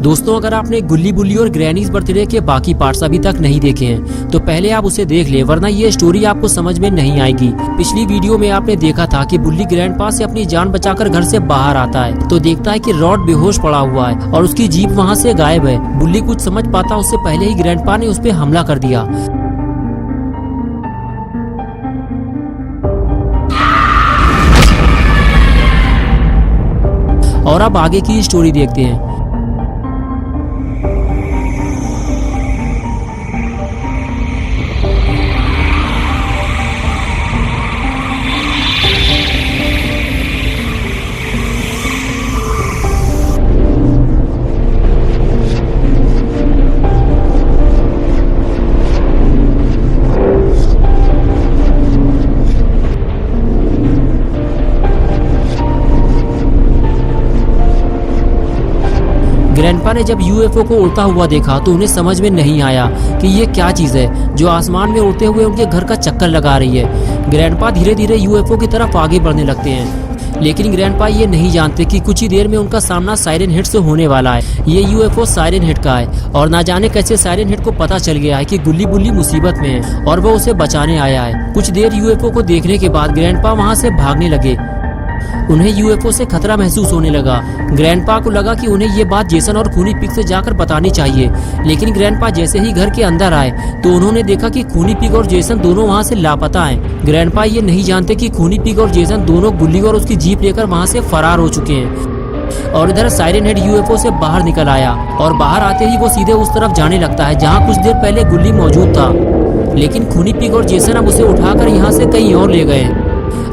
दोस्तों, अगर आपने गुल्ली बुल्ली और ग्रैनीज बर्थडे के बाकी पार्ट्स अभी तक नहीं देखे हैं तो पहले आप उसे देख ले, वरना ये स्टोरी आपको समझ में नहीं आएगी। पिछली वीडियो में आपने देखा था कि बुल्ली ग्रैंडपा से अपनी जान बचाकर घर से बाहर आता है तो देखता है कि रॉड बेहोश पड़ा हुआ है और उसकी जीप वहाँ से गायब है। बुल्ली कुछ समझ पाता उससे पहले ही ग्रैंडपा ने उस पर हमला कर दिया। और अब आगे की स्टोरी देखते हैं। ग्रैंडपा ने जब यूएफओ को उड़ता हुआ देखा तो उन्हें समझ में नहीं आया कि ये क्या चीज है जो आसमान में उड़ते हुए उनके घर का चक्कर लगा रही है। ग्रैंडपा धीरे धीरे यूएफओ की तरफ आगे बढ़ने लगते हैं, लेकिन ग्रैंडपा ये नहीं जानते कि कुछ ही देर में उनका सामना साइरन हेड से होने वाला है। ये यूएफओ साइरन हेड का है और ना जाने कैसे साइरन हेड को पता चल गया है कि गुल्ली बुल्ली मुसीबत में है और वो उसे बचाने आया है। कुछ देर यूएफओ को देखने के बाद ग्रैंडपा वहाँ से भागने लगे। उन्हें यूएफओ से खतरा महसूस होने लगा। ग्रैंडपा को लगा कि उन्हें ये बात जेसन और खूनी पिग से जाकर बतानी चाहिए, लेकिन ग्रैंडपा जैसे ही घर के अंदर आए तो उन्होंने देखा कि खूनी पिग और जेसन दोनों वहाँ से लापता हैं। ग्रैंडपा ये नहीं जानते कि खूनी पिग और जेसन दोनों गुल्ली और उसकी जीप लेकर वहाँ से फरार हो चुके हैं। और इधर साइरन हेड यूएफओ से बाहर निकल आया और बाहर आते ही वो सीधे उस तरफ जाने लगता है जहाँ कुछ देर पहले गुल्ली मौजूद था, लेकिन खूनी पिग और जेसन अब उसे उठाकर यहाँ से कहीं और ले गए।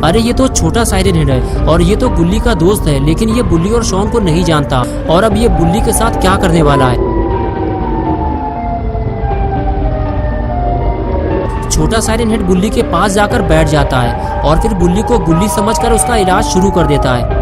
अरे ये तो छोटा साइरन हेड है और ये तो बुल्ली का दोस्त है, लेकिन ये बुल्ली और शॉन को नहीं जानता और अब ये बुल्ली के साथ क्या करने वाला है। छोटा साइरन हेड बुल्ली के पास जाकर बैठ जाता है और फिर बुल्ली को गुल्ली समझकर उसका इलाज शुरू कर देता है।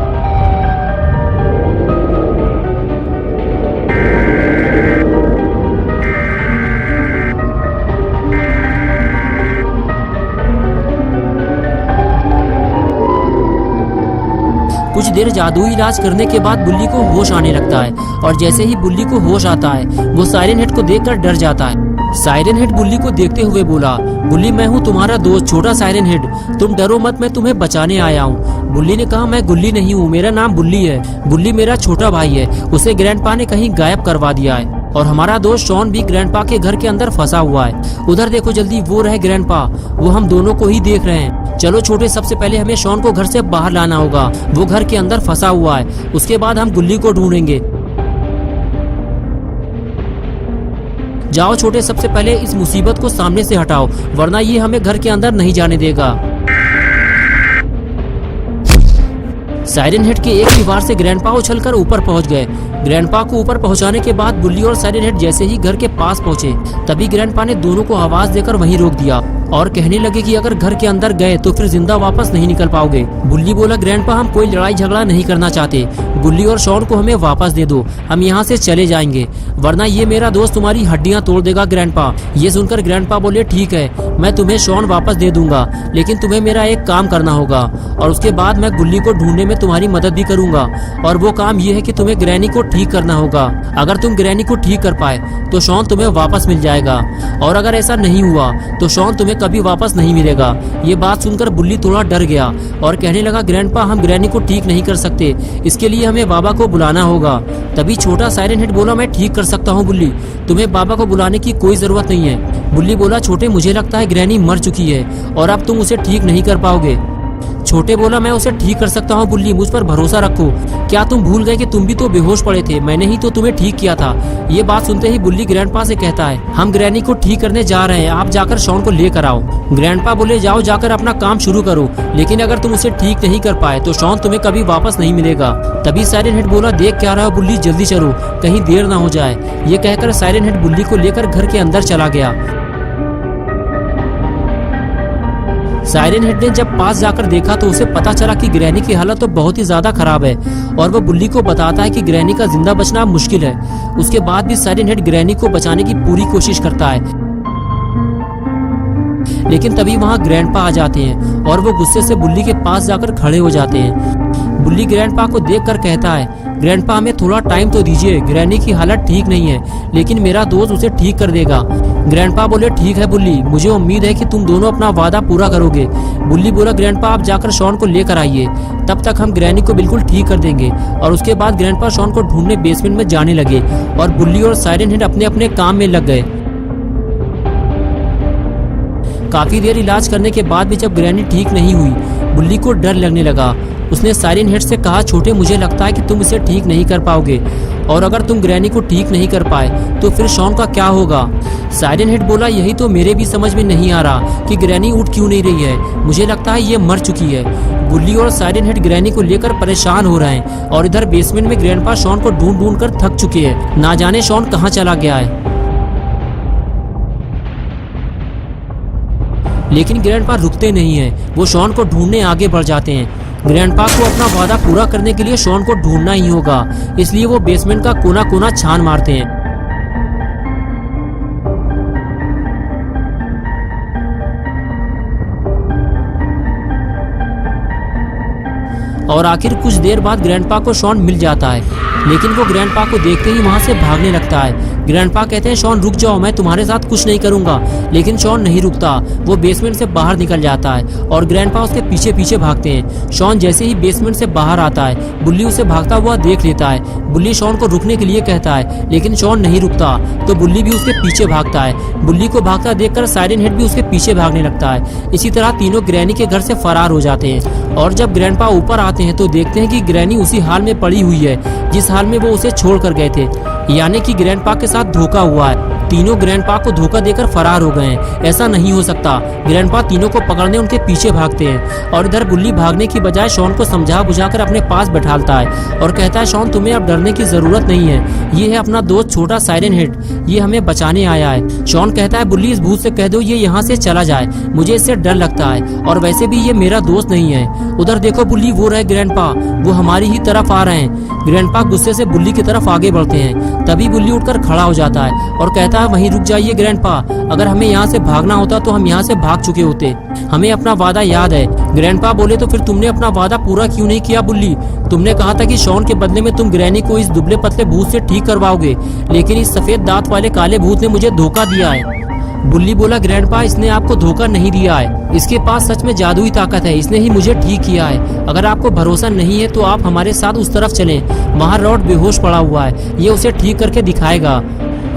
कुछ देर जादुई इलाज करने के बाद बुल्ली को होश आने लगता है और जैसे ही बुल्ली को होश आता है वो साइरन हेड को देखकर डर जाता है। साइरन हेड बुल्ली को देखते हुए बोला, बुल्ली मैं हूँ तुम्हारा दोस्त छोटा साइरन हेड, तुम डरो मत, मैं तुम्हें बचाने आया हूँ। बुल्ली ने कहा, मैं गुल्ली नहीं हूँ, मेरा नाम बुल्ली है। बुल्ली मेरा छोटा भाई है, उसे ग्रैंडपा ने कहीं गायब करवा दिया है और हमारा दोस्त शॉन भी ग्रैंडपा के घर के अंदर फंसा हुआ है। उधर देखो जल्दी, वो रहे ग्रैंडपा, वो हम दोनों को ही देख रहे हैं। चलो छोटे, सबसे पहले हमें शॉन को घर से बाहर लाना होगा, वो घर के अंदर फंसा हुआ है, उसके बाद हम गुल्ली को ढूंढेंगे। जाओ छोटे, सबसे पहले इस मुसीबत को सामने से हटाओ, वरना ये हमें घर के अंदर नहीं जाने देगा। साइरन हेड के एक ही वार से ग्रैंडपा उछलकर ऊपर पहुंच गए। ग्रैंडपा को ऊपर पहुंचाने के बाद बुल्ली और साइरन हेड जैसे ही घर के पास पहुंचे तभी ग्रैंडपा ने दोनों को आवाज देकर वहीं रोक दिया और कहने लगे कि अगर घर के अंदर गए तो फिर जिंदा वापस नहीं निकल पाओगे। बुल्ली बोला, ग्रैंडपा हम कोई लड़ाई झगड़ा नहीं करना चाहते, गुल्ली और शॉन को हमें वापस दे दो, हम यहाँ से चले जाएंगे, वरना ये मेरा दोस्त तुम्हारी हड्डियाँ तोड़ देगा। ग्रैंडपा ये सुनकर ग्रैंडपा बोले, ठीक है, मैं तुम्हें शॉन वापस दे दूंगा, लेकिन तुम्हें मेरा एक काम करना होगा और उसके बाद मैं गुल्ली को ढूंढने में तुम्हारी मदद भी करूंगा। और वो काम ये है कि तुम्हें ग्रैनी को ठीक करना होगा। अगर तुम ग्रैनी को ठीक कर पाए तो शॉन तुम्हें वापस मिल जाएगा, और अगर ऐसा नहीं हुआ तो शॉन तुम्हें कभी वापस नहीं मिलेगा। ये बात सुनकर बुल्ली थोड़ा डर गया और कहने लगा, ग्रैंडपा हम ग्रैनी को ठीक नहीं कर सकते, इसके लिए हमें बाबा को बुलाना होगा। तभी छोटा साइरन हेड बोला, मैं ठीक कर सकता हूँ बुल्ली, तुम्हें बाबा को बुलाने की कोई जरूरत नहीं है। बुल्ली बोला, छोटे मुझे लगता है ग्रैनी मर चुकी है और अब तुम उसे ठीक नहीं कर पाओगे। छोटे बोला, मैं उसे ठीक कर सकता हूँ बुल्ली, मुझ पर भरोसा रखो। क्या तुम भूल गए कि तुम भी तो बेहोश पड़े थे, मैंने ही तो तुम्हें ठीक किया था। ये बात सुनते ही बुल्ली ग्रैंडपा से कहता है, हम ग्रैनी को ठीक करने जा रहे हैं, आप जाकर शॉन को लेकर आओ। ग्रैंडपा बोले, जाओ जाकर अपना काम शुरू करो, लेकिन अगर तुम उसे ठीक नहीं कर पाए तो शॉन तुम्हें कभी वापस नहीं मिलेगा। तभी साइरन हेड बोला, देख क्या रहा हो बुल्ली, जल्दी चलो, कहीं देर ना हो जाए। ये कहकर साइरन हेड बुल्ली को लेकर घर के अंदर चला गया। साइरन हेड ने जब पास जाकर देखा तो उसे पता चला कि ग्रैनी की हालत तो बहुत ही ज्यादा खराब है और वो बुल्ली को बताता है कि ग्रैनी का जिंदा बचना मुश्किल है। उसके बाद भी साइरन हेड ग्रैनी को बचाने की पूरी कोशिश करता है, लेकिन तभी वहाँ ग्रैंडपा आ जाते हैं और वो गुस्से से बुल्ली के पास जाकर खड़े हो जाते हैं। बुल्ली ग्रैंडपा को देखकर कहता है, ग्रैंडपा हमें थोड़ा टाइम तो दीजिए, ग्रैनी की हालत ठीक नहीं है, लेकिन मेरा दोस्त उसे ठीक कर देगा। ग्रैंडपा बोले, ठीक है बुल्ली, मुझे उम्मीद है कि तुम दोनों अपना वादा पूरा करोगे। बुल्ली बोला, ग्रैंडपा आप जाकर शॉन को लेकर आइए, तब तक हम ग्रैनी को बिल्कुल ठीक कर देंगे। और उसके बाद ग्रैंडपा शॉन को ढूंढने बेसमेंट में जाने लगे और बुल्ली और साइरन हेड अपने अपने काम में लग गए। काफी देर इलाज करने के बाद भी जब ग्रैनी ठीक नहीं हुई, बुल्ली को डर लगने लगा। उसने साइरन हेड से कहा, छोटे मुझे लगता है कि तुम इसे ठीक नहीं कर पाओगे, और अगर तुम ग्रैनी को ठीक नहीं कर पाए तो फिर शॉन का क्या होगा। साइरन हेड बोला, यही तो मेरे भी समझ में नहीं आ रहा कि ग्रैनी उठ क्यों नहीं रही है, मुझे लगता है ये मर चुकी है। बुल्ली और साइरन हेड ग्रैनी को लेकर परेशान हो रहे हैं और इधर बेसमेंट में ग्रैंडपा शॉन को ढूंढ ढूंढ कर थक चुके हैं, ना जाने शॉन कहाँ चला गया है। लेकिन ग्रैंडपा रुकते नहीं हैं, वो शॉन को ढूंढने आगे बढ़ जाते हैं। ग्रैंडपा को अपना वादा पूरा करने के लिए शॉन को ढूंढना ही होगा, इसलिए वो बेसमेंट का कोना कोना छान मारते हैं। और आखिर कुछ देर बाद ग्रैंडपा को शॉन मिल जाता है, लेकिन वो ग्रैंडपा को देखते ही वहां से भागने लगता है। ग्रैंडपा कहते हैं, शॉन रुक जाओ, मैं तुम्हारे साथ कुछ नहीं करूंगा, लेकिन शॉन नहीं रुकता। वो बेसमेंट से बाहर निकल जाता है और ग्रैंडपा उसके पीछे पीछे भागते हैं। शॉन जैसे ही बेसमेंट से बाहर आता है, बुल्ली उसे भागता हुआ देख लेता है। बुल्ली शॉन को रुकने के लिए कहता है, लेकिन शॉन नहीं रुकता, तो बुल्ली भी उसके पीछे भागता है। बुल्ली को भागता देखकर साइरन हेड भी उसके पीछे भागने लगता है। इसी तरह तीनों ग्रैनी के घर से फरार हो जाते हैं। और जब ग्रैंडपा ऊपर आते हैं तो देखते हैं कि ग्रैनी उसी हाल में पड़ी हुई है जिस हाल में वो उसे छोड़ कर गए थे, यानी कि ग्रैंडपा के साथ धोखा हुआ है। तीनों ग्रैंडपा को धोखा देकर फरार हो गए हैं, ऐसा नहीं हो सकता। ग्रैंडपा तीनों को पकड़ने उनके पीछे भागते हैं और इधर बुल्ली भागने की बजाय शॉन को समझा बुझाकर अपने पास बैठालता है और कहता है, शॉन तुम्हें अब डरने की जरूरत नहीं है, ये है अपना दोस्त छोटा साइरन हेड, ये हमें बचाने आया है। शॉन कहता है, बुल्ली इस भूत से कह दो ये यहाँ से चला जाए, मुझे इससे डर लगता है और वैसे भी ये मेरा दोस्त नहीं है। उधर देखो बुल्ली, वो रहे ग्रैंडपा, वो हमारी ही तरफ आ रहे हैं। ग्रैंडपा गुस्से से बुल्ली की तरफ आगे बढ़ते हैं, तभी बुल्ली उठकर खड़ा हो जाता है और कहता है, वहीं रुक जाइए ग्रैंडपा, अगर हमें यहाँ से भागना होता तो हम यहाँ से भाग चुके होते, हमें अपना वादा याद है। ग्रैंडपा बोले, तो फिर तुमने अपना वादा पूरा क्यों नहीं किया बुल्ली? तुमने कहा था कि शॉन के बदले में तुम ग्रैनी को इस दुबले पतले भूत से ठीक करवाओगे, लेकिन इस सफेद दांत वाले काले भूत ने मुझे धोखा दिया है। बुल्ली बोला, ग्रैंडपा इसने आपको धोखा नहीं दिया है, इसके पास सच में जादुई ताकत है, इसने ही मुझे ठीक किया है। अगर आपको भरोसा नहीं है तो आप हमारे साथ उस तरफ चलें, वहाँ रॉड बेहोश पड़ा हुआ है, ये उसे ठीक करके दिखाएगा।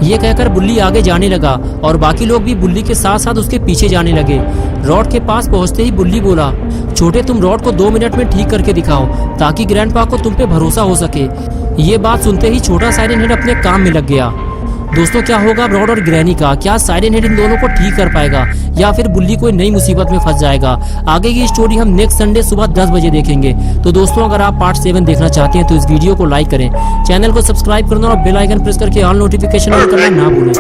ये कहकर बुल्ली आगे जाने लगा और बाकी लोग भी बुल्ली के साथ साथ उसके पीछे जाने लगे। रॉड के पास पहुंचते ही बुल्ली बोला, छोटे तुम रॉड को 2 मिनट में ठीक करके दिखाओ ताकि ग्रैंडपा को तुम पे भरोसा हो सके। ये बात सुनते ही छोटा साइरन हेड अपने काम में लग गया। दोस्तों, क्या होगा रॉड और ग्रैनी का? क्या साइरन हेड इन दोनों को ठीक कर पाएगा या फिर बुल्ली कोई नई मुसीबत में फंस जाएगा? आगे की स्टोरी हम नेक्स्ट संडे सुबह 10 बजे देखेंगे। तो दोस्तों, अगर आप पार्ट 7 देखना चाहते हैं तो इस वीडियो को लाइक करें, चैनल को सब्सक्राइब करना और बेल आइकन प्रेस करके ऑल नोटिफिकेशन ऑन करना ना भूलें।